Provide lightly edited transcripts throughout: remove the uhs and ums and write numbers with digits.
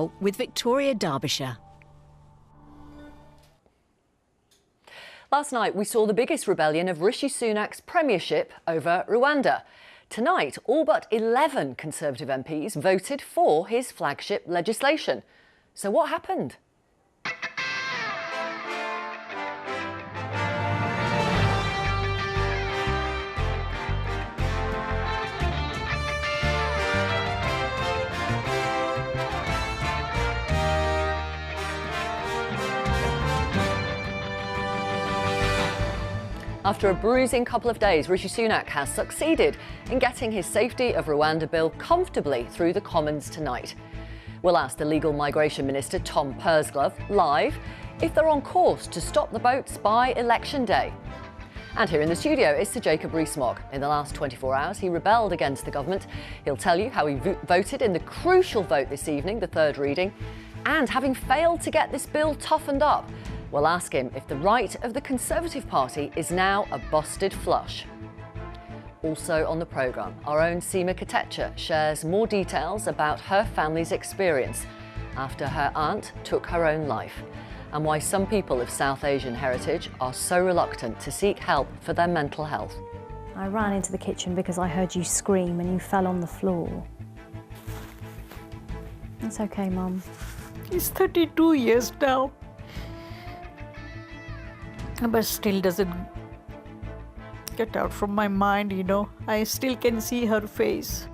with Victoria Derbyshire. Last night we saw the biggest rebellion of Rishi Sunak's premiership over Rwanda. Tonight, all but 11 Conservative MPs voted for his flagship legislation. So what happened? After a bruising couple of days, Rishi Sunak has succeeded in getting his Safety of Rwanda bill comfortably through the Commons tonight. We'll ask the Legal Migration Minister, Tom Pursglove, live if they're on course to stop the boats by election day. And here in the studio is Sir Jacob Rees-Mogg. In the last 24 hours, he rebelled against the government. He'll tell you how he voted in the crucial vote this evening, the third reading, and having failed to get this bill toughened up, we'll ask him if the right of the Conservative Party is now a busted flush. Also on the programme, our own Seema Katecha shares more details about her family's experience after her aunt took her own life, and why some people of South Asian heritage are so reluctant to seek help for their mental health. I ran into the kitchen because I heard you scream and you fell on the floor. It's okay, Mum. He's 32 years now. But still doesn't get out from my mind, you know. I still can see her face.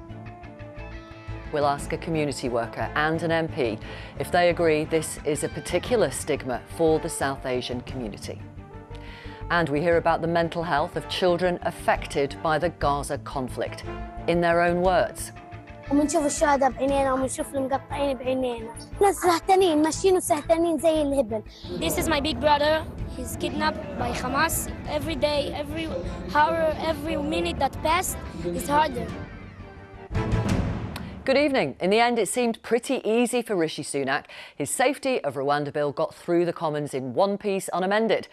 We'll ask a community worker and an MP if they agree this is a particular stigma for the South Asian community. And we hear about the mental health of children affected by the Gaza conflict, in their own words. ومنشوف الشهداء بعينينا ومنشوف المقطعين بعينينا ناس سهتانين ماشيين وسهتانين زي الهبل. This is my big brother. He's kidnapped by Hamas. Every day, every hour, every minute that passed is harder. Good evening. In the end, it seemed pretty easy for Rishi Sunak. His Safety of Rwanda bill got through the Commons in one piece unamended.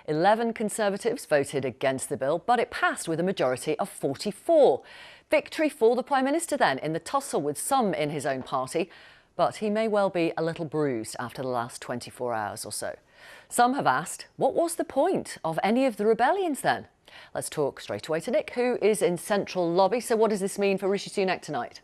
11 Conservatives voted against the bill, but it passed with a majority of 44. Victory for the Prime Minister then in the tussle with some in his own party, but he may well be a little bruised after the last 24 hours or so. Some have asked, what was the point of any of the rebellions then? Let's talk straight away to Nick, who is in Central Lobby. So what does this mean for Rishi Sunak tonight?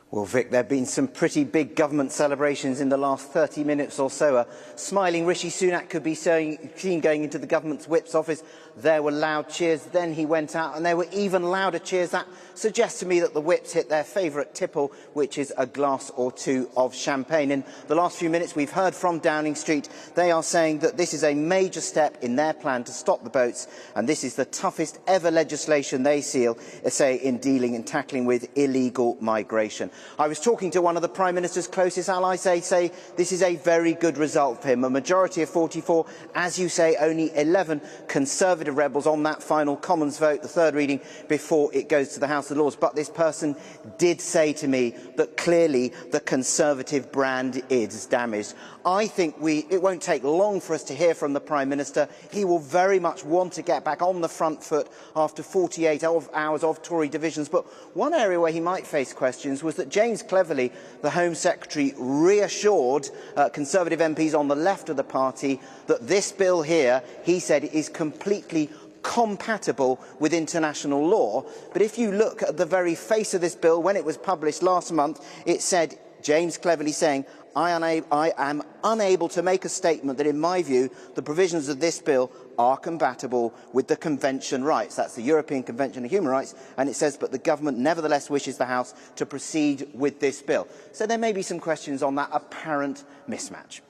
Well, Vic, there have been some pretty big government celebrations in the last 30 minutes or so. A smiling Rishi Sunak could be seen going into the government's whip's office. There were loud cheers. Then he went out, and there were even louder cheers. That suggests to me that the whips hit their favourite tipple, which is a glass or two of champagne. In the last few minutes, we've heard from Downing Street. They are saying that this is a major step in their plan to stop the boats, and this is the toughest ever legislation they say in dealing and tackling with illegal migration. I was talking to one of the Prime Minister's closest allies. They say this is a very good result for him. A majority of 44, as you say, only 11 Conservative rebels on that final Commons vote, the third reading, before it goes to the House of Lords. But this person did say to me that clearly the Conservative brand is damaged. I think it won't take long for us to hear from the Prime Minister. He will very much want to get back on the front foot after 48 hours of Tory divisions. But one area where he might face questions was that James Cleverly, the Home Secretary, reassured Conservative MPs on the left of the party that this bill here, he said, is completely compatible with international law. But if you look at the very face of this bill, when it was published last month, it said, James Cleverly saying, I am unable to make a statement that, in my view, the provisions of this bill are compatible with the Convention rights. That's the European Convention of Human Rights, and it says, but the government nevertheless wishes the House to proceed with this bill. So there may be some questions on that apparent mismatch.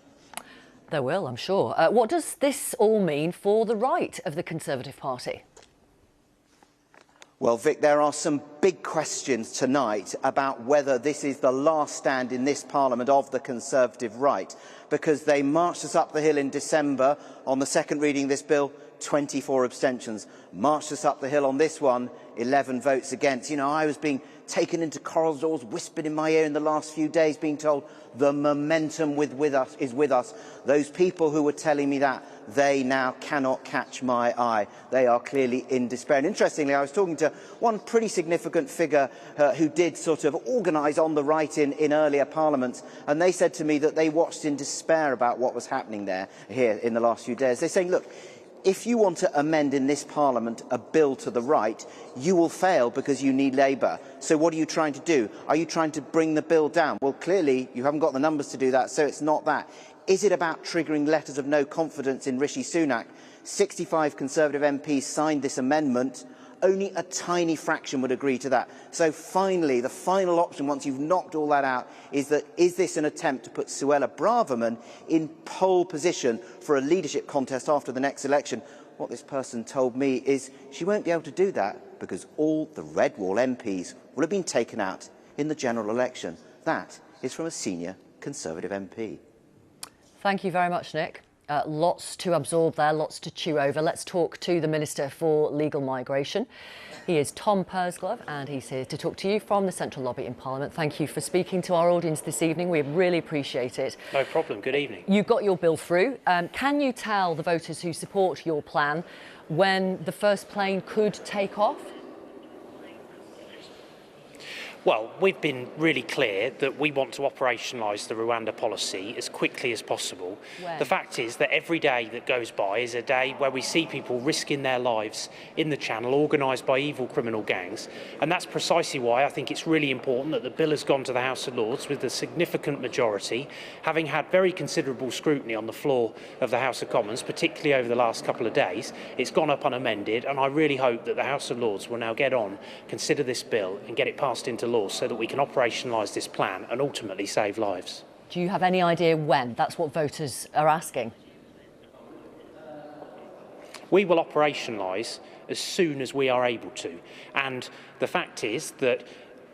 There will, I'm sure. What does this all mean for the right of the Conservative Party? Well, Vic, there are some big questions tonight about whether this is the last stand in this Parliament of the Conservative right, because they marched us up the hill in December on the second reading of this bill, 24 abstentions. Marched us up the hill on this one, 11 votes against. You know, I was being taken into corridors, whispered in my ear in the last few days, being told the momentum is with us. Those people who were telling me that, they now cannot catch my eye. They are clearly in despair. And interestingly, I was talking to one pretty significant figure who did sort of organise on the right in earlier parliaments, and they said to me that they watched in despair about what was happening here in the last few days. They're saying, look, if you want to amend in this Parliament a bill to the right, you will fail because you need Labour. So what are you trying to do? Are you trying to bring the bill down? Well, clearly you haven't got the numbers to do that, so it's not that. Is it about triggering letters of no confidence in Rishi Sunak? 65 Conservative MPs signed this amendment. Only a tiny fraction would agree to that. So finally, the final option, once you've knocked all that out, is this an attempt to put Suella Braverman in pole position for a leadership contest after the next election? What this person told me is she won't be able to do that because all the Red Wall MPs will have been taken out in the general election. That is from a senior Conservative MP. Thank you very much, Nick. Lots to absorb there, lots to chew over. Let's talk to the Minister for Legal Migration. He is Tom Pursglove, and he's here to talk to you from the Central Lobby in Parliament. Thank you for speaking to our audience this evening. We really appreciate it. No problem. Good evening. You got your bill through. Can you tell the voters who support your plan when the first plane could take off? Well, we've been really clear that we want to operationalise the Rwanda policy as quickly as possible. When? The fact is that every day that goes by is a day where we see people risking their lives in the Channel, organised by evil criminal gangs. And that's precisely why I think it's really important that the bill has gone to the House of Lords with a significant majority, having had very considerable scrutiny on the floor of the House of Commons, particularly over the last couple of days. It's gone up unamended, and I really hope that the House of Lords will now get on, consider this bill and get it passed into law so that we can operationalise this plan and ultimately save lives. Do you have any idea when? That's what voters are asking. We will operationalise as soon as we are able to. And the fact is that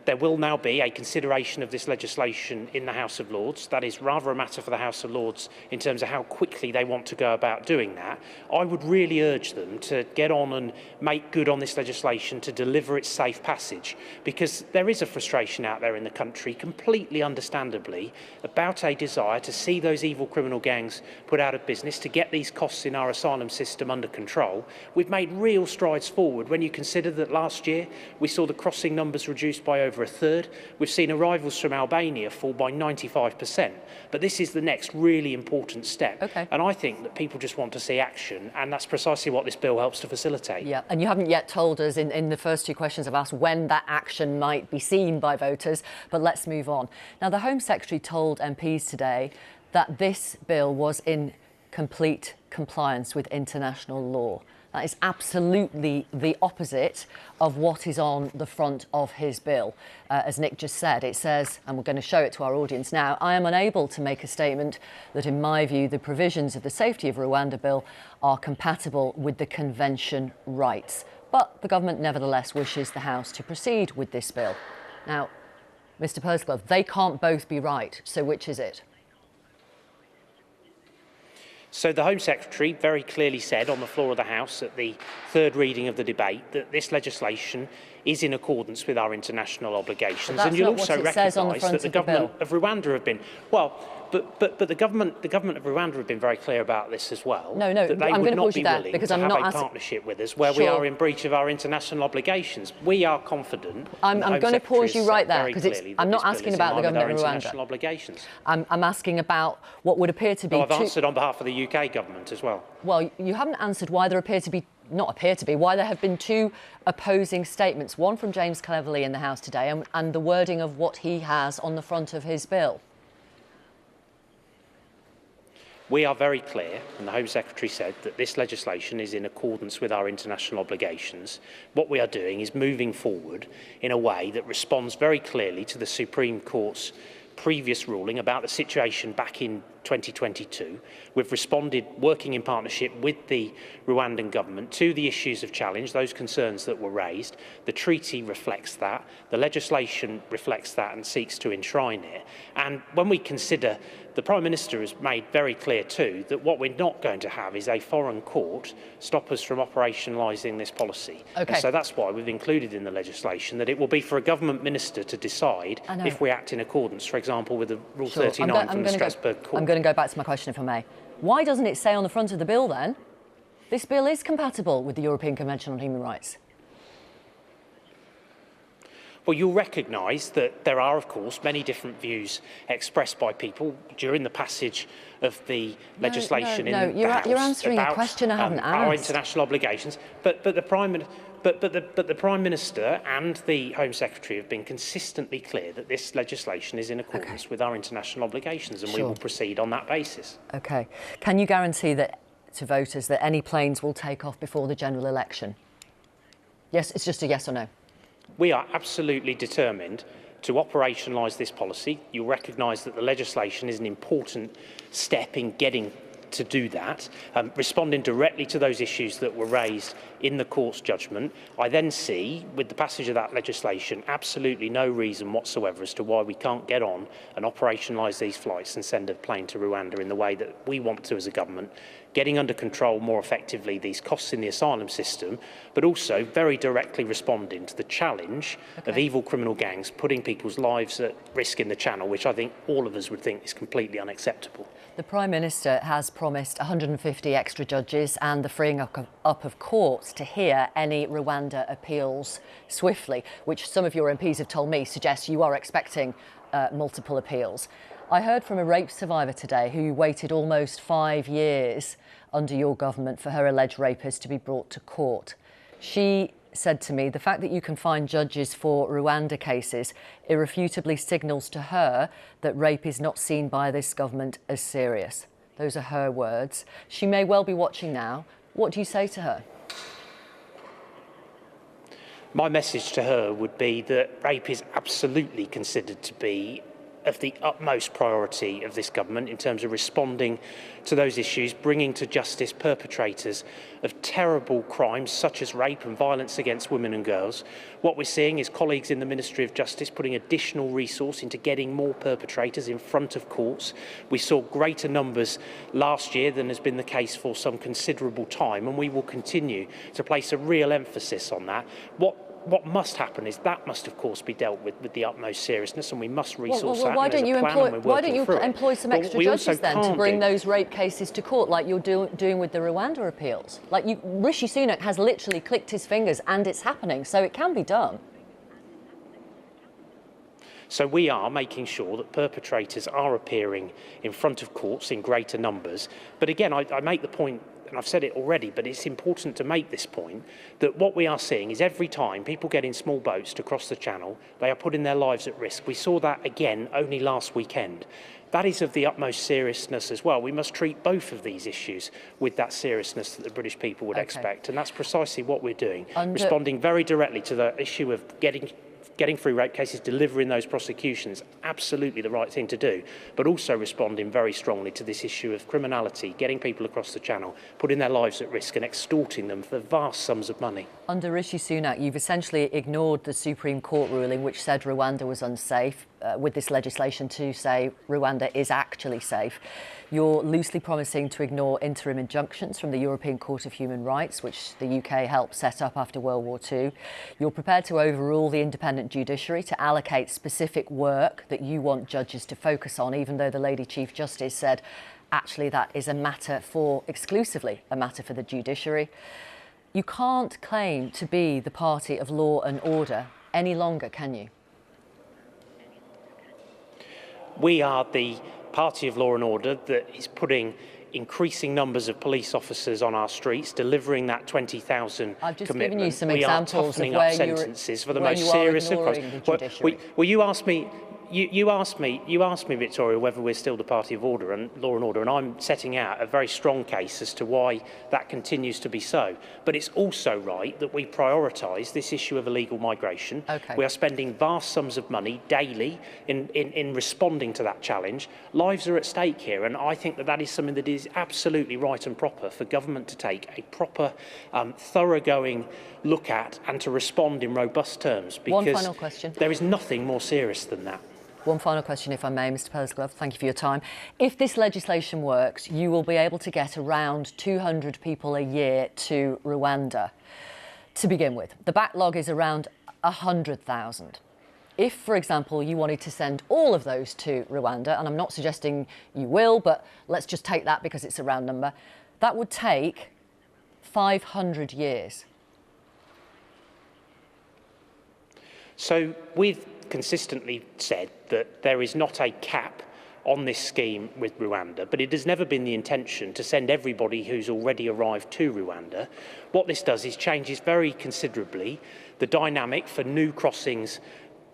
there will now be a consideration of this legislation in the House of Lords. That is rather a matter for the House of Lords in terms of how quickly they want to go about doing that. I would really urge them to get on and make good on this legislation to deliver its safe passage, because there is a frustration out there in the country, completely understandably, about a desire to see those evil criminal gangs put out of business, to get these costs in our asylum system under control. We've made real strides forward when you consider that last year we saw the crossing numbers reduced by over a third. We've seen arrivals from Albania fall by 95%. But this is the next really important step. Okay. And I think that people just want to see action, and that's precisely what this bill helps to facilitate. Yeah, and you haven't yet told us in the first two questions I've asked when that action might be seen by voters, but let's move on. Now, the Home Secretary told MPs today that this bill was in complete compliance with international law. That is absolutely the opposite of what is on the front of his bill. As Nick just said, it says, and we're going to show it to our audience now, I am unable to make a statement that, in my view, the provisions of the Safety of Rwanda Bill are compatible with the Convention rights. But the government nevertheless wishes the House to proceed with this bill. Now, Mr Pursglove, they can't both be right, so which is it? So the Home Secretary very clearly said on the floor of the House at the third reading of the debate that this legislation is in accordance with our international obligations. And you'll also recognise that the government of Rwanda have been, well, but the government of Rwanda have been very clear about this as well. No, that they I'm would going to not pause be you there willing because to I'm have not a partnership with us where we are in breach of our international obligations. We are confident. I'm going to pause you right there because I'm not asking about the government of Rwanda. Obligations. I'm asking about what would appear to be. I've answered on behalf of the UK government as well. Well, you haven't answered why there why there have been two opposing statements, one from James Cleverly in the House today and the wording of what he has on the front of his bill. We are very clear, and the Home Secretary said, that this legislation is in accordance with our international obligations. What we are doing is moving forward in a way that responds very clearly to the Supreme Court's previous ruling about the situation back in 2022. We've responded, working in partnership with the Rwandan government, to the issues of challenge, those concerns that were raised. The treaty reflects that, the legislation reflects that and seeks to enshrine it. And when we consider, the Prime Minister has made very clear too that what we're not going to have is a foreign court stop us from operationalising this policy. Okay. And so that's why we've included in the legislation that it will be for a government minister to decide if we act in accordance, for example, with the Rule 39 from the Strasbourg Court. I'm going to go back to my question, if I may. Why doesn't it say on the front of the bill then, this bill is compatible with the European Convention on Human Rights? Well, you'll recognise that there are, of course, many different views expressed by people during the passage of the legislation in the House. You're answering a question I haven't asked. Our international obligations, but the Prime Minister and the Home Secretary have been consistently clear that this legislation is in accordance with our international obligations, and we will proceed on that basis. Okay. Can you guarantee that to voters that any planes will take off before the general election? Yes, it's just a yes or no. We are absolutely determined to operationalise this policy. You'll recognise that the legislation is an important step in getting to do that, responding directly to those issues that were raised in the court's judgment. I then see, with the passage of that legislation, absolutely no reason whatsoever as to why we can't get on and operationalise these flights and send a plane to Rwanda in the way that we want to as a government, getting under control more effectively these costs in the asylum system, but also very directly responding to the challenge of evil criminal gangs putting people's lives at risk in the Channel, which I think all of us would think is completely unacceptable. The Prime Minister has promised 150 extra judges and the freeing up of courts to hear any Rwanda appeals swiftly, which some of your MPs have told me suggests you are expecting multiple appeals. I heard from a rape survivor today who waited almost 5 years under your government for her alleged rapist to be brought to court. She said to me, the fact that you can find judges for Rwanda cases irrefutably signals to her that rape is not seen by this government as serious. Those are her words. She may well be watching now. What do you say to her? My message to her would be that rape is absolutely considered to be of the utmost priority of this government in terms of responding to those issues, bringing to justice perpetrators of terrible crimes such as rape and violence against women and girls. What we're seeing is colleagues in the Ministry of Justice putting additional resource into getting more perpetrators in front of courts. We saw greater numbers last year than has been the case for some considerable time, and we will continue to place a real emphasis on that. What must happen is that must, of course, be dealt with the utmost seriousness, and we must resource that. Why don't you employ some extra judges then to bring those rape cases to court, like you're doing with the Rwanda appeals? Like Rishi Sunak has literally clicked his fingers, and it's happening, so it can be done. So we are making sure that perpetrators are appearing in front of courts in greater numbers. But again, I make the point, and I've said it already, but it's important to make this point, that what we are seeing is every time people get in small boats to cross the Channel, they are putting their lives at risk. We saw that again only last weekend. That is of the utmost seriousness as well. We must treat both of these issues with that seriousness that the British people would expect, and that's precisely what we're doing, responding very directly to the issue of getting through rape cases, delivering those prosecutions, absolutely the right thing to do, but also responding very strongly to this issue of criminality, getting people across the Channel, putting their lives at risk and extorting them for vast sums of money. Under Rishi Sunak, you've essentially ignored the Supreme Court ruling which said Rwanda was unsafe, with this legislation to say Rwanda is actually safe. You're loosely promising to ignore interim injunctions from the European Court of Human Rights, which the UK helped set up after World War II. You're prepared to overrule the independent judiciary to allocate specific work that you want judges to focus on, even though the Lady Chief Justice said, actually, that is exclusively a matter for the judiciary. You can't claim to be the party of law and order any longer, can you? We are the party of law and order that is putting increasing numbers of police officers on our streets, delivering that 20,000 I've just commitment. given you some we examples are toughening of where up sentences for the where most you are serious of ignoring crimes. the judiciary. Well, you asked me you asked me, Victoria, whether we're still the party of order and law and order, and I'm setting out a very strong case as to why that continues to be so. But it's also right that we prioritise this issue of illegal migration. Okay. We are spending vast sums of money daily in responding to that challenge. Lives are at stake here, and I think that is something that is absolutely right and proper for government to take a proper, thoroughgoing look at and to respond in robust terms. Because one final question. There is nothing more serious than that. One final question, if I may, Mr Pursglove. Thank you for your time. If this legislation works, you will be able to get around 200 people a year to Rwanda to begin with. The backlog is around 100,000. If, for example, you wanted to send all of those to Rwanda, and I'm not suggesting you will, but let's just take that because it's a round number, that would take 500 years. So we've consistently said that there is not a cap on this scheme with Rwanda, but it has never been the intention to send everybody who's already arrived to Rwanda. What this does is changes very considerably the dynamic for new crossings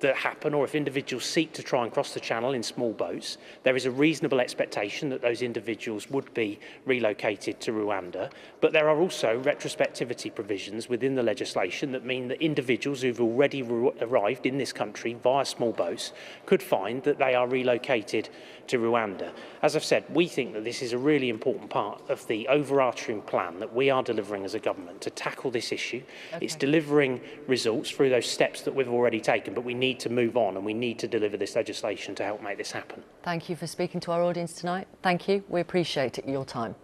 that happen, or if individuals seek to try and cross the channel in small boats, there is a reasonable expectation that those individuals would be relocated to Rwanda. But there are also retrospectivity provisions within the legislation that mean that individuals who've already arrived in this country via small boats could find that they are relocated to Rwanda. As I've said, we think that this is a really important part of the overarching plan that we are delivering as a government to tackle this issue. Okay. It's delivering results through those steps that we've already taken, but we need to move on and we need to deliver this legislation to help make this happen. Thank you for speaking to our audience tonight. Thank you. We appreciate your time.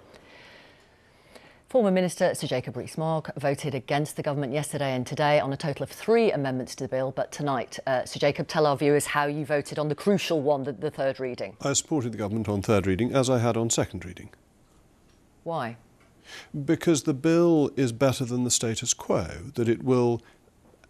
Former Minister Sir Jacob Rees-Mogg voted against the government yesterday and today on a total of 3 amendments to the bill. But tonight, Sir Jacob, tell our viewers how you voted on the crucial one, the third reading. I supported the government on third reading, as I had on second reading. Why? Because the bill is better than the status quo, that it will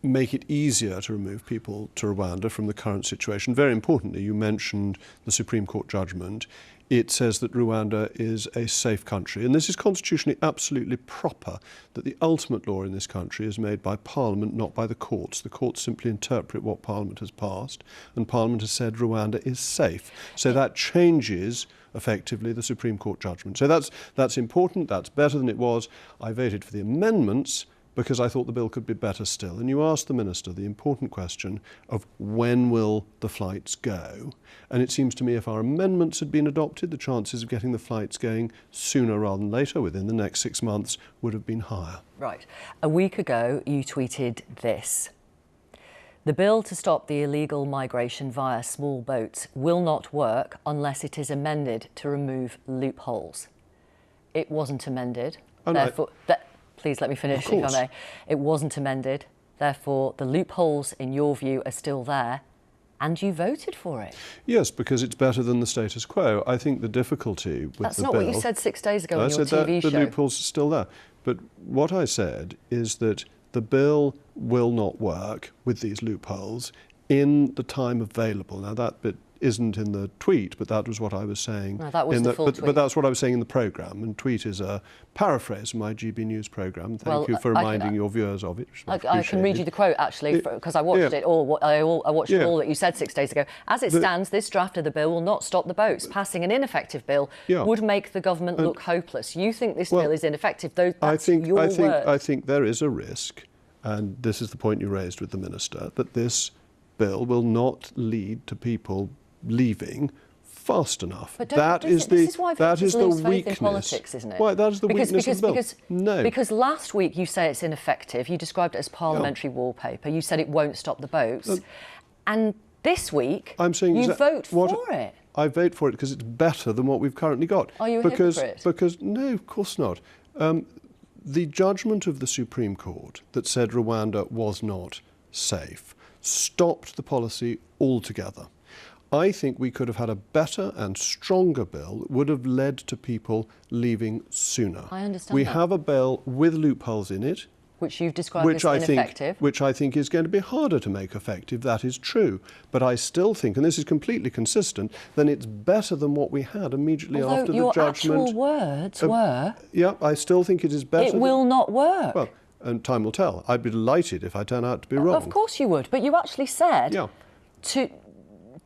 make it easier to remove people to Rwanda from the current situation. Very importantly, you mentioned the Supreme Court judgment. It says that Rwanda is a safe country. And this is constitutionally absolutely proper, that the ultimate law in this country is made by Parliament, not by the courts. The courts simply interpret what Parliament has passed, and Parliament has said Rwanda is safe. So that changes, effectively, the Supreme Court judgment. So that's important, that's better than it was. I voted for the amendments because I thought the bill could be better still. And you asked the Minister the important question of when will the flights go? And it seems to me if our amendments had been adopted, the chances of getting the flights going sooner rather than later, within the next 6 months, would have been higher. Right. A week ago, you tweeted this. The bill to stop the illegal migration via small boats will not work unless it is amended to remove loopholes. It wasn't amended. Oh, no. Therefore, please let me finish, if I may. It wasn't amended. Therefore, the loopholes, in your view, are still there, and you voted for it. Yes, because it's better than the status quo. I think the difficulty with the bill... That's not what you said 6 days ago on your TV show. The loopholes are still there. But what I said is that the bill will not work with these loopholes in the time available. Now, that bit isn't in the tweet, but that was what I was saying. No, that was the full tweet. But that's what I was saying in the programme, and tweet is a paraphrase of my GB News programme. Thank you for reminding your viewers of it. I can read you the quote, actually, because I watched it all. I watched it all that you said 6 days ago. As it stands, this draft of the bill will not stop the boats. Passing an ineffective bill would make the government look hopeless. You think this bill is ineffective, though that's your word. I think there is a risk, and this is the point you raised with the Minister, that this bill will not lead to people leaving fast enough. But that is the weakness. In politics, isn't it? Why? That is the weakness of the bill. No. Because last week you say it's ineffective. You described it as parliamentary wallpaper. You said it won't stop the boats. And this week you vote for it. I vote for it because it's better than what we've currently got. Are you a hypocrite? Because no, of course not. The judgment of the Supreme Court that said Rwanda was not safe stopped the policy altogether. I think we could have had a better and stronger bill that would have led to people leaving sooner. I understand We have a bill with loopholes in it. Which you've described as ineffective. Which I think is going to be harder to make effective, that is true. But I still think, and this is completely consistent, then it's better than what we had immediately after the judgment. Your actual words were... Yeah, I still think it is better. It will not work. Well, and time will tell. I'd be delighted if I turn out to be wrong. Of course you would, but you actually said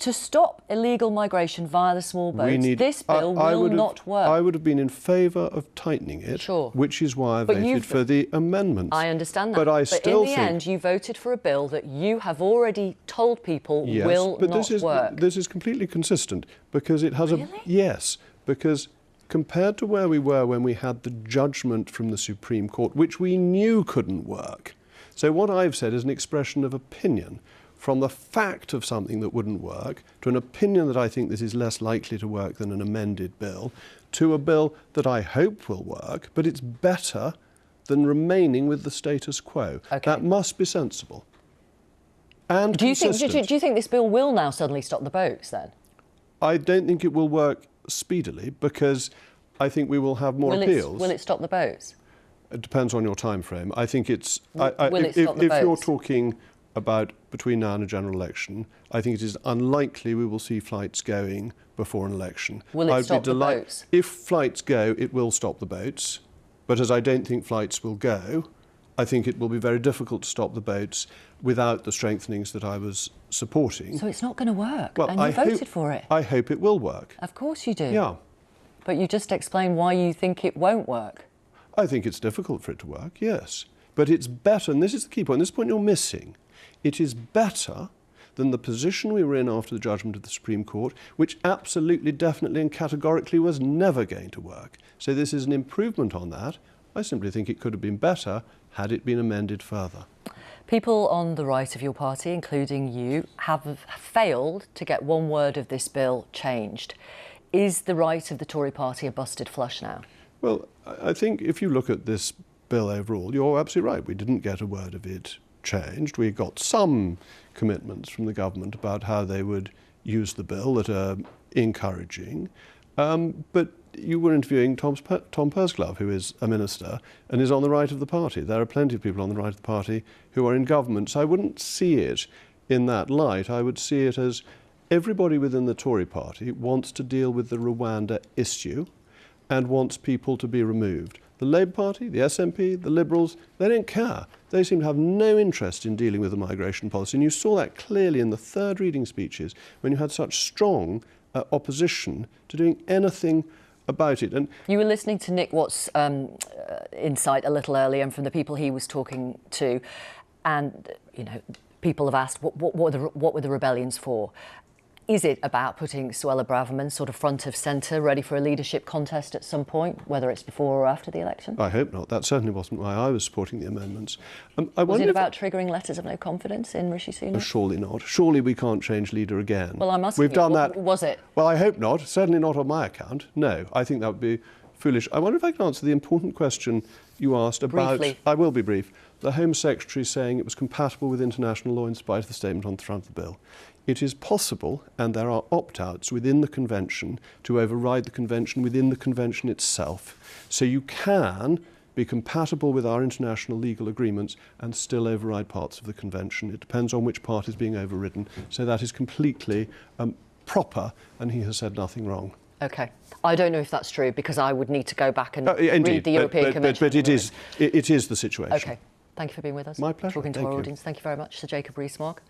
to stop illegal migration via the small boats. This bill will not work. I would have been in favour of tightening it, sure, which is why I voted for the amendments. I understand that. But I still in the end, you voted for a bill that you have already told people will not work. This is completely consistent because it has really? Yes, because compared to where we were when we had the judgment from the Supreme Court, which we knew couldn't work. So what I've said is an expression of opinion. From the fact of something that wouldn't work, to an opinion that I think this is less likely to work than an amended bill, to a bill that I hope will work, but it's better than remaining with the status quo. Okay. That must be sensible and consistent. Do you think this bill will now suddenly stop the boats, then? I don't think it will work speedily because I think we will have more appeals. Will it stop the boats? It depends on your time frame. I think it's... Will it stop the boats? If you're talking about between now and a general election, I think it is unlikely we will see flights going before an election. Will it stop the boats? If flights go, it will stop the boats. But as I don't think flights will go, I think it will be very difficult to stop the boats without the strengthenings that I was supporting. So it's not going to work, well, and you voted for it. I hope it will work. Of course you do. Yeah. But you just explained why you think it won't work. I think it's difficult for it to work, yes. But it's better, and this is the key point, this point you're missing. It is better than the position we were in after the judgment of the Supreme Court, which absolutely, definitely and categorically was never going to work. So this is an improvement on that. I simply think it could have been better had it been amended further. People on the right of your party, including you, have failed to get one word of this bill changed. Is the right of the Tory party a busted flush now? Well, I think if you look at this bill overall, you're absolutely right. We didn't get a word of it changed. We got some commitments from the government about how they would use the bill that are encouraging. But you were interviewing Tom Pursglove, who is a minister and is on the right of the party. There are plenty of people on the right of the party who are in government. So I wouldn't see it in that light. I would see it as everybody within the Tory party wants to deal with the Rwanda issue and wants people to be removed. The Labour Party, the SNP, the Liberals, they don't care. They seem to have no interest in dealing with the migration policy. And you saw that clearly in the third reading speeches when you had such strong opposition to doing anything about it. And you were listening to Nick Watt's insight a little earlier, and from the people he was talking to, and you know, people have asked what were the rebellions for? Is it about putting Suella Braverman sort of front of centre, ready for a leadership contest at some point, whether it's before or after the election? I hope not. That certainly wasn't why I was supporting the amendments. Was it about triggering letters of no confidence in Rishi Sunak? Surely not. Surely we can't change leader again. Well, I'm asking We've done that. Was it? Well, I hope not. Certainly not on my account. No, I think that would be foolish. I wonder if I can answer the important question you asked about... Briefly. I will be brief. The Home Secretary saying it was compatible with international law in spite of the statement on the front of the bill. It is possible, and there are opt-outs within the Convention to override the Convention within the Convention itself. So you can be compatible with our international legal agreements and still override parts of the Convention. It depends on which part is being overridden. So that is completely proper, and he has said nothing wrong. OK. I don't know if that's true, because I would need to go back and read the European Convention. But it is the situation. OK. Thank you for being with us. My pleasure. Talking to our audience. Thank you very much, Sir Jacob Rees-Mogg.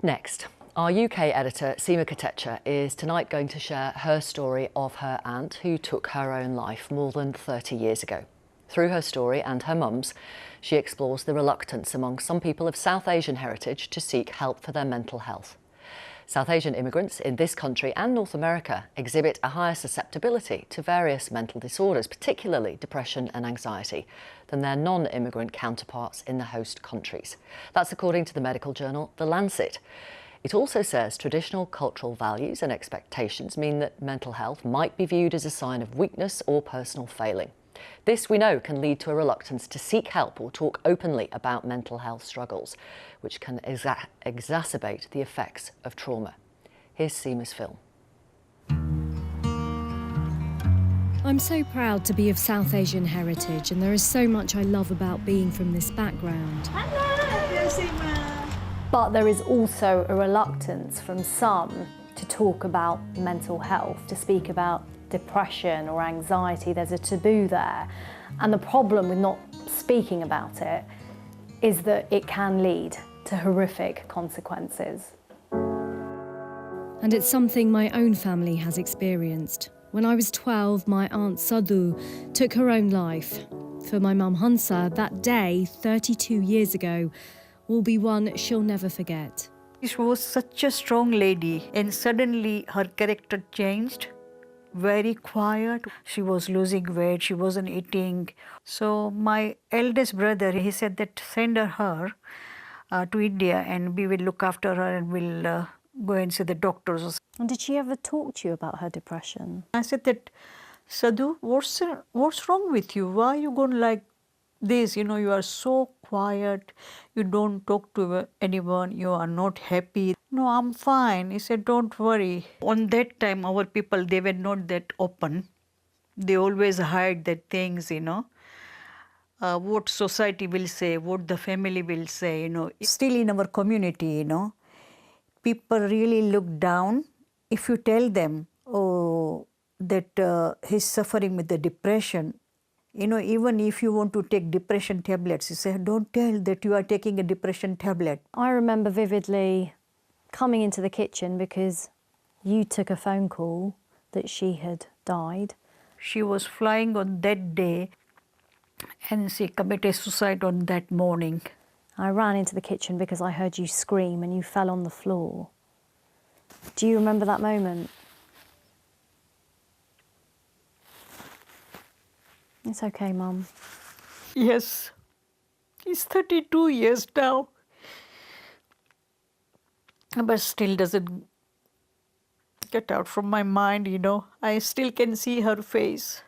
Next, our UK editor, Seema Katecha, is tonight going to share her story of her aunt who took her own life more than 30 years ago. Through her story and her mum's, she explores the reluctance among some people of South Asian heritage to seek help for their mental health. South Asian immigrants in this country and North America exhibit a higher susceptibility to various mental disorders, particularly depression and anxiety, than their non-immigrant counterparts in the host countries. That's according to the medical journal The Lancet. It also says traditional cultural values and expectations mean that mental health might be viewed as a sign of weakness or personal failing. This, we know, can lead to a reluctance to seek help or talk openly about mental health struggles, which can exacerbate the effects of trauma. Here's Seema's film. I'm so proud to be of South Asian heritage, and there is so much I love about being from this background. Hello, Seema. But there is also a reluctance from some to talk about mental health, to speak about depression or anxiety. There's a taboo there. And the problem with not speaking about it is that it can lead to horrific consequences. And it's something my own family has experienced. When I was 12, my aunt Sadhu took her own life. For my mum Hansa, that day, 32 years ago, will be one she'll never forget. She was such a strong lady, and suddenly her character changed. Very quiet. She was losing weight, she wasn't eating. So my eldest brother, he said that send her to India and we will look after her and we'll go and see the doctors. And did she ever talk to you about her depression? I said that, Sadhu, what's wrong with you? Why are you going like this? You know, you are so quiet, you don't talk to anyone, you are not happy. No, I'm fine. He said, don't worry. On that time, our people, they were not that open. They always hide their things, you know. What society will say, what the family will say, you know. Still in our community, you know, people really look down. If you tell them, oh, that he's suffering with the depression, you know, even if you want to take depression tablets, you say, don't tell that you are taking a depression tablet. I remember vividly coming into the kitchen because you took a phone call that she had died. She was flying on that day and she committed suicide on that morning. I ran into the kitchen because I heard you scream and you fell on the floor. Do you remember that moment? It's okay, Mum. Yes. He's 32 years now. But still doesn't get out from my mind, you know. I still can see her face.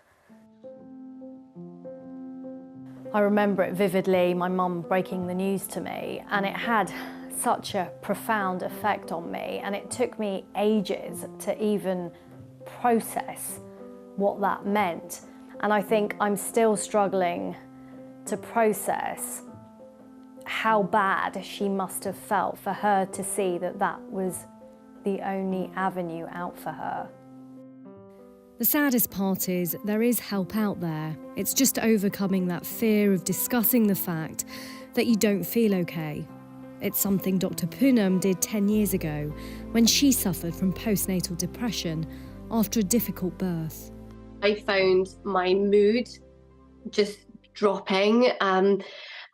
I remember it vividly, my mum breaking the news to me, and it had such a profound effect on me, and it took me ages to even process what that meant. And I think I'm still struggling to process how bad she must have felt for her to see that that was the only avenue out for her. The saddest part is there is help out there. It's just overcoming that fear of discussing the fact that you don't feel okay. It's something Dr. Poonam did 10 years ago when she suffered from postnatal depression after a difficult birth. I found my mood just dropping and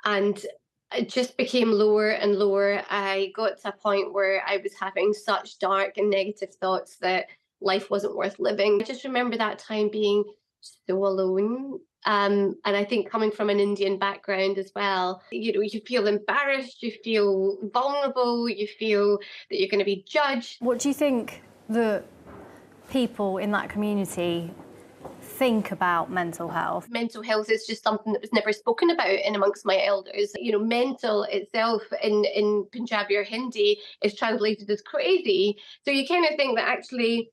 it just became lower and lower. I got to a point where I was having such dark and negative thoughts that life wasn't worth living. I just remember that time being so alone. And I think coming from an Indian background as well, you know, you feel embarrassed, you feel vulnerable, you feel that you're going to be judged. What do you think the people in that community think about mental health? Mental health is just something that was never spoken about in amongst my elders. You know, mental itself in Punjabi or Hindi is translated as crazy. So you kind of think that actually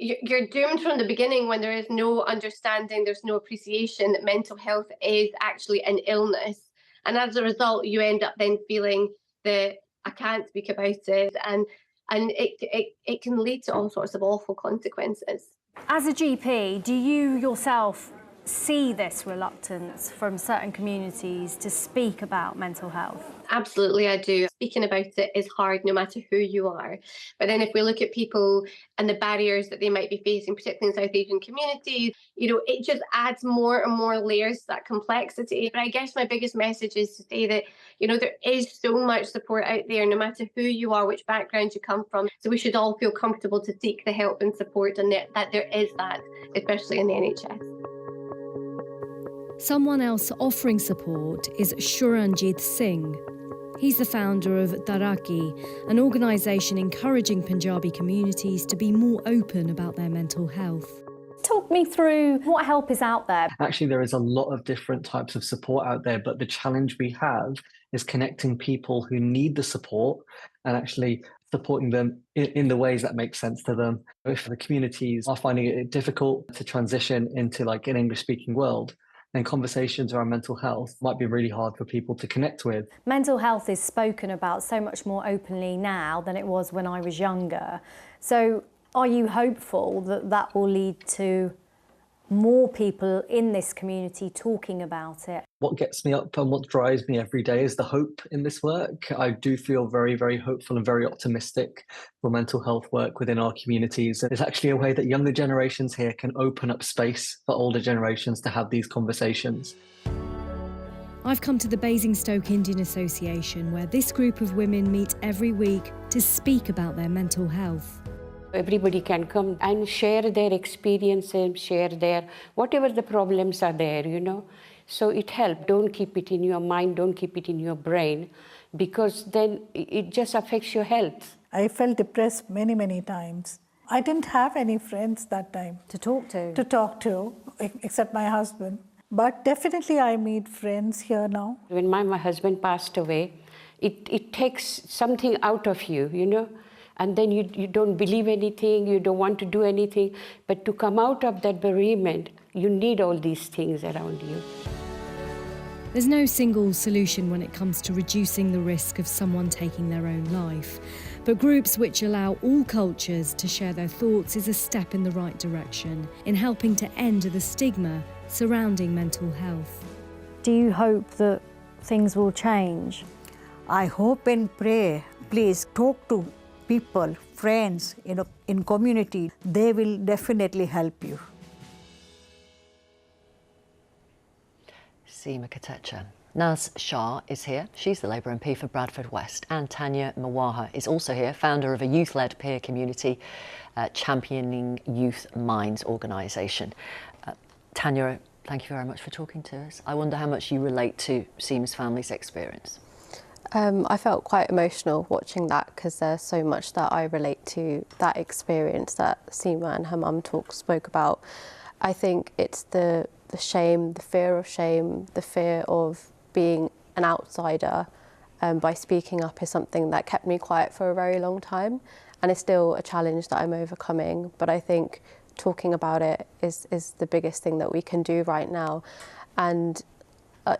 you're doomed from the beginning when there is no understanding, there's no appreciation that mental health is actually an illness. And as a result, you end up then feeling that I can't speak about it. And it can lead to all sorts of awful consequences. As a GP, do you yourself see this reluctance from certain communities to speak about mental health? Absolutely, I do. Speaking about it is hard no matter who you are. But then if we look at people and the barriers that they might be facing, particularly in South Asian communities, you know, it just adds more and more layers to that complexity. But I guess my biggest message is to say that, you know, there is so much support out there, no matter who you are, which background you come from. So we should all feel comfortable to seek the help and support, and that there is that, especially in the NHS. Someone else offering support is Shuranjit Singh. He's the founder of Taraki, an organisation encouraging Punjabi communities to be more open about their mental health. Talk me through what help is out there. Actually, there is a lot of different types of support out there, but the challenge we have is connecting people who need the support and actually supporting them in the ways that make sense to them. If the communities are finding it difficult to transition into like an English-speaking world, then conversations around mental health might be really hard for people to connect with. Mental health is spoken about so much more openly now than it was when I was younger. So are you hopeful that that will lead to more people in this community talking about it. What gets me up and what drives me every day is the hope in this work. I do feel very, very hopeful and very optimistic for mental health work within our communities. It's actually a way that younger generations here can open up space for older generations to have these conversations. I've come to the Basingstoke Indian Association, where this group of women meet every week to speak about their mental health. Everybody can come and share their experiences, share their, whatever the problems are there, you know. So it helps. Don't keep it in your mind, don't keep it in your brain, because then it just affects your health. I felt depressed many, many times. I didn't have any friends that time. To talk to, except my husband. But definitely I meet friends here now. When my husband passed away, it takes something out of you, you know. And then you don't believe anything, you don't want to do anything. But to come out of that bereavement, you need all these things around you. There's no single solution when it comes to reducing the risk of someone taking their own life. But groups which allow all cultures to share their thoughts is a step in the right direction in helping to end the stigma surrounding mental health. Do you hope that things will change? I hope and pray. Please talk to people, friends, in community. They will definitely help you. Seema Katecha. Naz Shah is here. She's the Labour MP for Bradford West. And Tanya Mawaha is also here, founder of a youth-led peer community, Championing Youth Minds organisation. Tanya, thank you very much for talking to us. I wonder how much you relate to Seema's family's experience. I felt quite emotional watching that because there's so much that I relate to that experience that Seema and her mum spoke about. I think it's the shame, the fear of shame, the fear of being an outsider by speaking up is something that kept me quiet for a very long time, and it's still a challenge that I'm overcoming. But I think talking about it is the biggest thing that we can do right now. And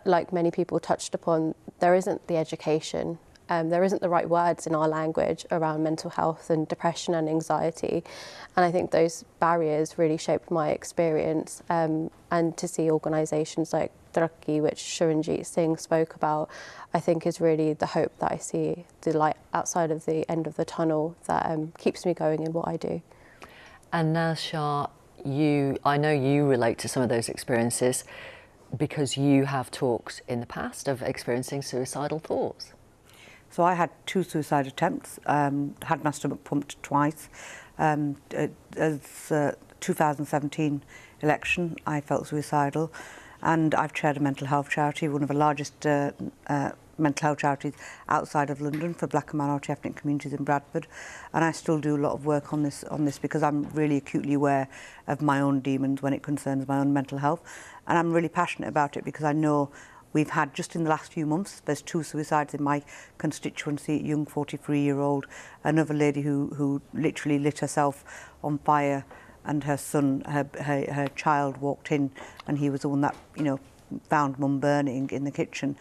like many people touched upon, there isn't the education, there isn't the right words in our language around mental health and depression and anxiety. And I think those barriers really shaped my experience. And to see organisations like Taraqi, which Sharanjit Singh spoke about, I think is really the hope that I see, the light outside of the end of the tunnel that keeps me going in what I do. And Naz Shah, I know you relate to some of those experiences, because you have talked in the past of experiencing suicidal thoughts. So I had 2 suicide attempts, had my stomach pumped twice. As 2017 election, I felt suicidal, and I've chaired a mental health charity, one of the largest mental health charities outside of London for black and minority ethnic communities in Bradford, and I still do a lot of work on this because I'm really acutely aware of my own demons when it concerns my own mental health, and I'm really passionate about it because I know we've had, just in the last few months, there's 2 suicides in my constituency, a young 43-year-old, another lady who literally lit herself on fire, and her son, her child walked in, and he was the one that, found mum burning in the kitchen.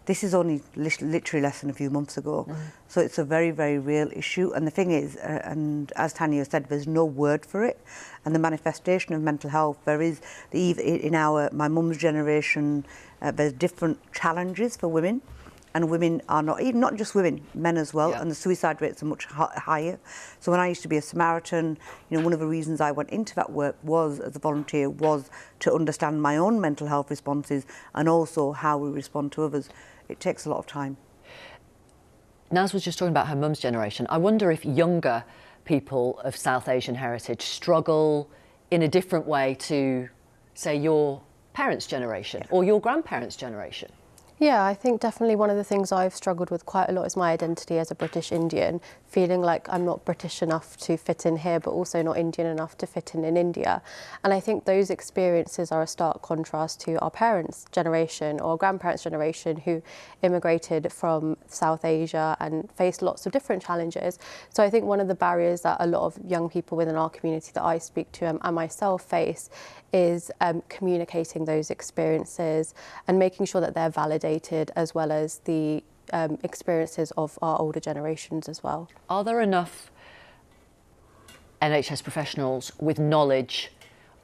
This is only literally less than a few months ago. So it's a very, very real issue. And the thing is, and as Tanya said, there's no word for it. And the manifestation of mental health, there is, in my mum's generation, there's different challenges for women. And women are not just women, men as well, and the suicide rates are much higher. So when I used to be a Samaritan, one of the reasons I went into that work was, as a volunteer, was to understand my own mental health responses and also how we respond to others. It takes a lot of time. Naz was just talking about her mum's generation. I wonder if younger people of South Asian heritage struggle in a different way to, say, your parents' generation or your grandparents' generation. Yeah, I think definitely one of the things I've struggled with quite a lot is my identity as a British Indian, feeling like I'm not British enough to fit in here, but also not Indian enough to fit in India. And I think those experiences are a stark contrast to our parents' generation or grandparents' generation who immigrated from South Asia and faced lots of different challenges. So I think one of the barriers that a lot of young people within our community that I speak to and myself face is communicating those experiences and making sure that they're validated, as well as the experiences of our older generations as well. Are there enough NHS professionals with knowledge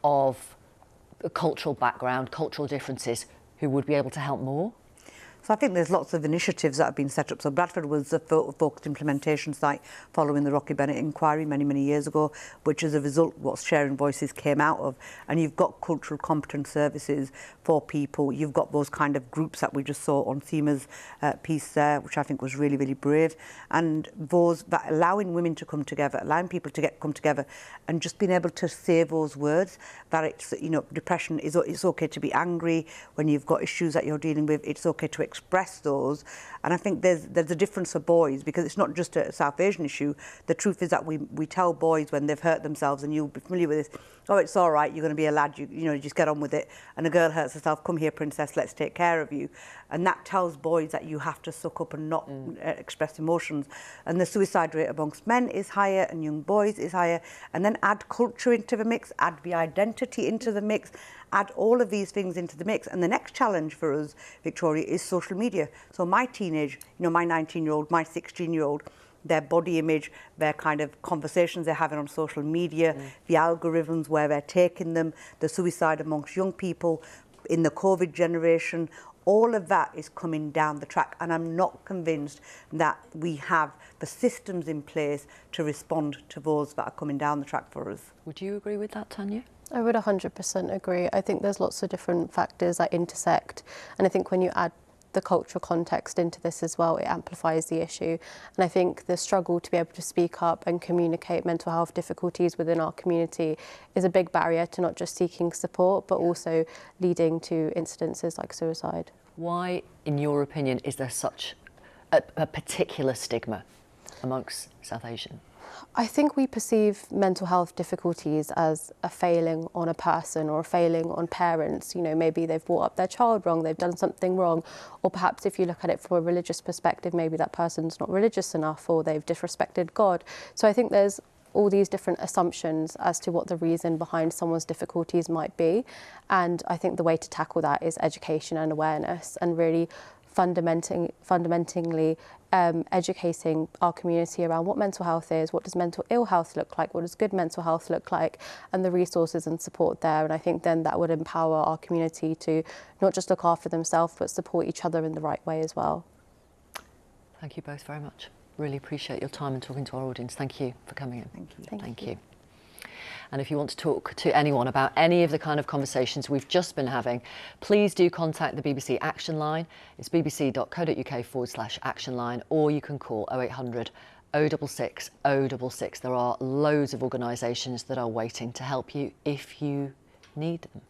of cultural background, cultural differences, who would be able to help more? So I think there's lots of initiatives that have been set up. So Bradford was a focused implementation site following the Rocky Bennett inquiry many years ago, which as a result what Sharing Voices came out of. And you've got cultural competence services for people. You've got those kind of groups that we just saw on Seema's piece there, which I think was really brave. And those that allowing women to come together, allowing people to come together, and just being able to say those words that it's, you know, depression is, it's okay to be angry when you've got issues that you're dealing with. It's okay to express those. And I think there's a difference for boys, because it's not just a South Asian issue. The truth is that we tell boys when they've hurt themselves, and you'll be familiar with this, oh, it's all right, you're going to be a lad, you know, just get on with it. And a girl hurts herself, come here, princess, let's take care of you. And that tells boys that you have to suck up and not express emotions. And the suicide rate amongst men is higher and young boys is higher. And then add culture into the mix, add the identity into the mix, add all of these things into the mix. And the next challenge for us, Victoria, is social media. So my teenage, you know, my 19-year-old, my 16-year-old, their body image, their kind of conversations they're having on social media, the algorithms where they're taking them, the suicide amongst young people, in the COVID generation, all of that is coming down the track. And I'm not convinced that we have the systems in place to respond to those that are coming down the track for us. Would you agree with that, Tanya? I would 100% agree. I think there's lots of different factors that intersect. And I think when you add the cultural context into this as well, it amplifies the issue. And I think the struggle to be able to speak up and communicate mental health difficulties within our community is a big barrier to not just seeking support, but also leading to incidences like suicide. Why, in your opinion, is there such a particular stigma amongst South Asian? I think we perceive mental health difficulties as a failing on a person or a failing on parents. You know, maybe they've brought up their child wrong, they've done something wrong. Or perhaps if you look at it from a religious perspective, maybe that person's not religious enough or they've disrespected God. So I think there's all these different assumptions as to what the reason behind someone's difficulties might be. And I think the way to tackle that is education and awareness, and really fundamentally educating our community around what mental health is, what does mental ill health look like, what does good mental health look like, and the resources and support there. And I think then that would empower our community to not just look after themselves, but support each other in the right way as well. Thank you both very much. Really appreciate your time and talking to our audience. Thank you for coming in. Thank you. Thank you. And if you want to talk to anyone about any of the kind of conversations we've just been having, please do contact the BBC Action Line. It's bbc.co.uk/action line, or you can call 0800 066 066. There are loads of organisations that are waiting to help you if you need them.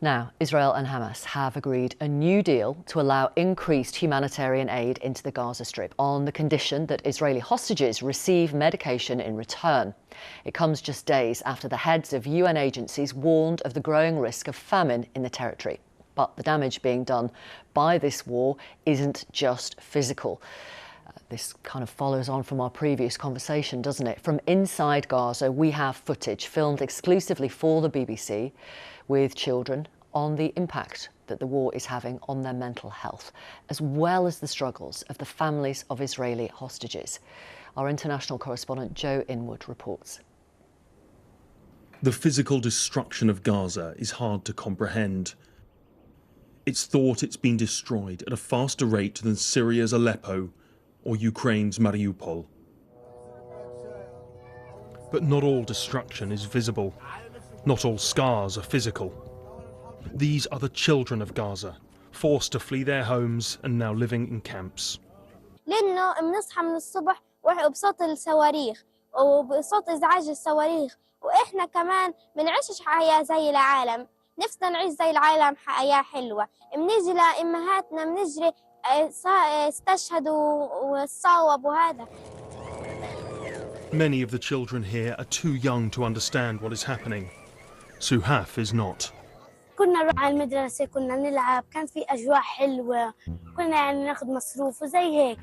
Now, Israel and Hamas have agreed a new deal to allow increased humanitarian aid into the Gaza Strip on the condition that Israeli hostages receive medication in return. It comes just days after the heads of UN agencies warned of the growing risk of famine in the territory. But the damage being done by this war isn't just physical. This kind of follows on from our previous conversation, doesn't it? From inside Gaza, we have footage filmed exclusively for the BBC with children on the impact that the war is having on their mental health, as well as the struggles of the families of Israeli hostages. Our international correspondent Joe Inwood reports. The physical destruction of Gaza is hard to comprehend. It's thought it's been destroyed at a faster rate than Syria's Aleppo or Ukraine's Mariupol. But not all destruction is visible. Not all scars are physical. These are the children of Gaza, forced to flee their homes and now living in camps. لأنه بنصحى من الصبح وبصوت الصواريخ وبصوت إزعاج الصواريخ، وإحنا كمان بنعيش حياة زي العالم، نفسنا نعيش زي العالم حياة حلوة. بنيجي لأمهاتنا بنجري استشهدوا وصاوبوا هذا. Many of the children here are too young to understand what is happening. Suhaf is not. كنا نروح على المدرسة، كنا نلعب، كان في أجواء حلوة، كنا يعني ناخذ مصروف وزي هيك.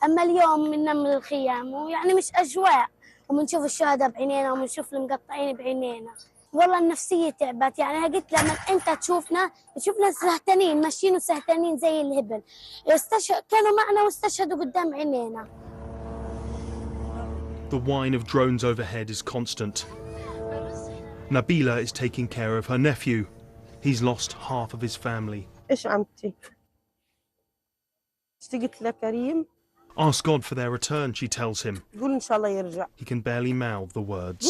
أما اليوم بننام الخيام ويعني مش أجواء، وبنشوف الشهداء بعينينا وبنشوف المقطعين بعينينا. والله النفسية تعبت، يعني قلت لما أنت تشوفنا سهتانين ماشيين وسهتانين زي الهبل. كانوا معنا واستشهدوا قدام عينينا. The whine of drones overhead is constant. Nabila is taking care of her nephew. He's lost half of his family. Ask God for their return, she tells him. He can barely mouth the words.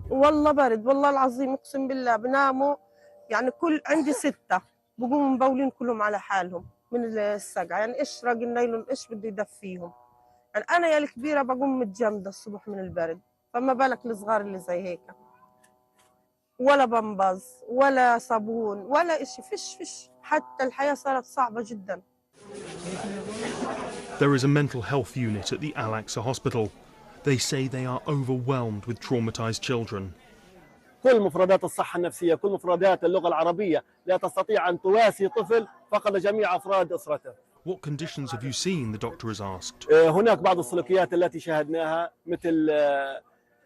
والله برد والله العظيم اقسم بالله بناموا يعني عندي 6 بقوموا مبولين كلهم على حالهم من السقعه يعني ايش راق النايلون ايش بده يدفيهم يعني انا يا الكبيره بقوم متجمده الصبح من البرد فما بالك الصغار اللي زي هيك ولا بنبز ولا صابون ولا شيء فيش حتى الحياه صارت صعبه جدا. There is a mental health unit at the Al-Aqsa hospital. They say they are overwhelmed with traumatized children. كل مفردات الصحة النفسية، كل مفردات اللغة العربية لا تستطيع أن تواسي طفل فقد جميع أفراد أسرته. What conditions have you seen, the doctor has asked. هناك بعض السلوكيات التي شاهدناها مثل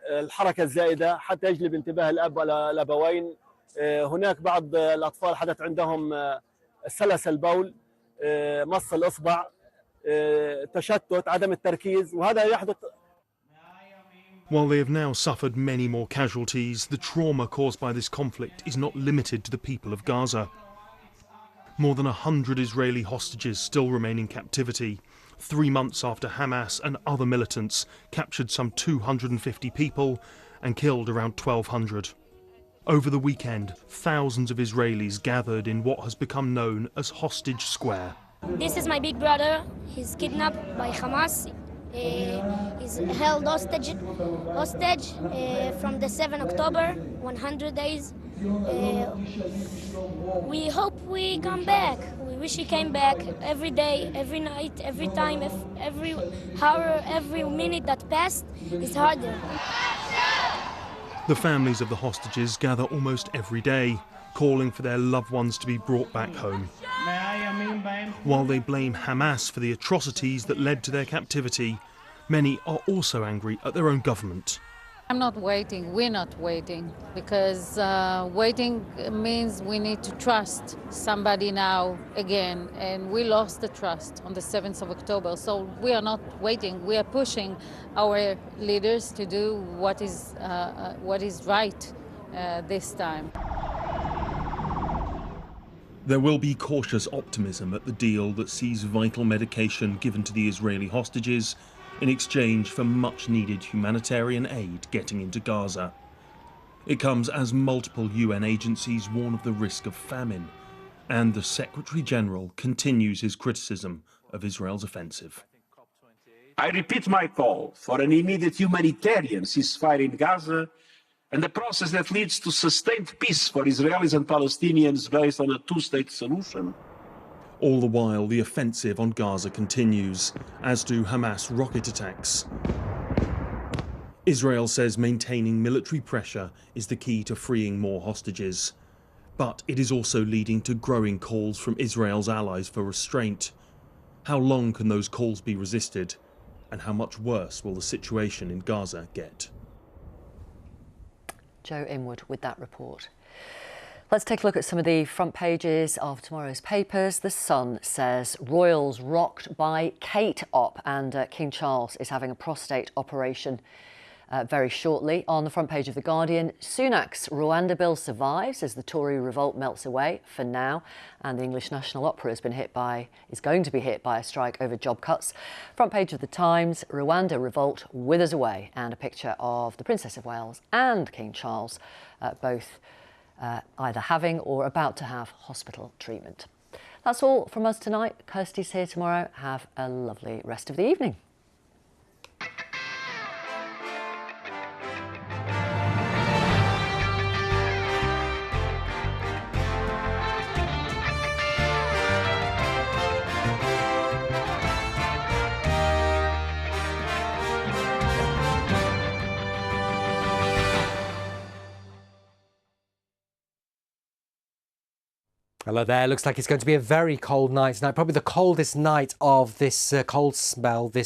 الحركة الزائدة حتى يجلب انتباه الأب والأبوين. هناك بعض الأطفال حدث عندهم سلس البول، مص الإصبع، تشتت، عدم التركيز، وهذا يحدث. While they have now suffered many more casualties, the trauma caused by this conflict is not limited to the people of Gaza. More than 100 Israeli hostages still remain in captivity, 3 months after Hamas and other militants captured some 250 people and killed around 1,200. Over the weekend, thousands of Israelis gathered in what has become known as Hostage Square. This is my big brother. He's kidnapped by Hamas. He's held hostage from the 7 October, 100 days. We hope we come back. We wish he came back every day, every night, every time, every hour, every minute that passed is harder. The families of the hostages gather almost every day, calling for their loved ones to be brought back home. While they blame Hamas for the atrocities that led to their captivity, many are also angry at their own government. I'm not waiting, we're not waiting, because waiting means we need to trust somebody now again, and we lost the trust on the 7th of October, so we are not waiting, we are pushing our leaders to do what is right this time. There will be cautious optimism at the deal that sees vital medication given to the Israeli hostages in exchange for much-needed humanitarian aid getting into Gaza. It comes as multiple UN agencies warn of the risk of famine, and the Secretary-General continues his criticism of Israel's offensive. I repeat my call for an immediate humanitarian ceasefire in Gaza and a process that leads to sustained peace for Israelis and Palestinians based on a two-state solution. All the while, the offensive on Gaza continues, as do Hamas rocket attacks. Israel says maintaining military pressure is the key to freeing more hostages. But it is also leading to growing calls from Israel's allies for restraint. How long can those calls be resisted? And how much worse will the situation in Gaza get? Joe Inwood with that report. Let's take a look at some of the front pages of tomorrow's papers. The Sun says royals rocked by Kate Op, and King Charles is having a prostate operation very shortly. On the front page of The Guardian, Sunak's Rwanda bill survives as the Tory revolt melts away for now, and the English National Opera is going to be hit by a strike over job cuts. Front page of The Times, Rwanda revolt withers away, and a picture of the Princess of Wales and King Charles, both either having or about to have hospital treatment. That's all from us tonight. Kirsty's here tomorrow. Have a lovely rest of the evening. Hello there. Looks like it's going to be a very cold night tonight. Probably the coldest night of this cold spell this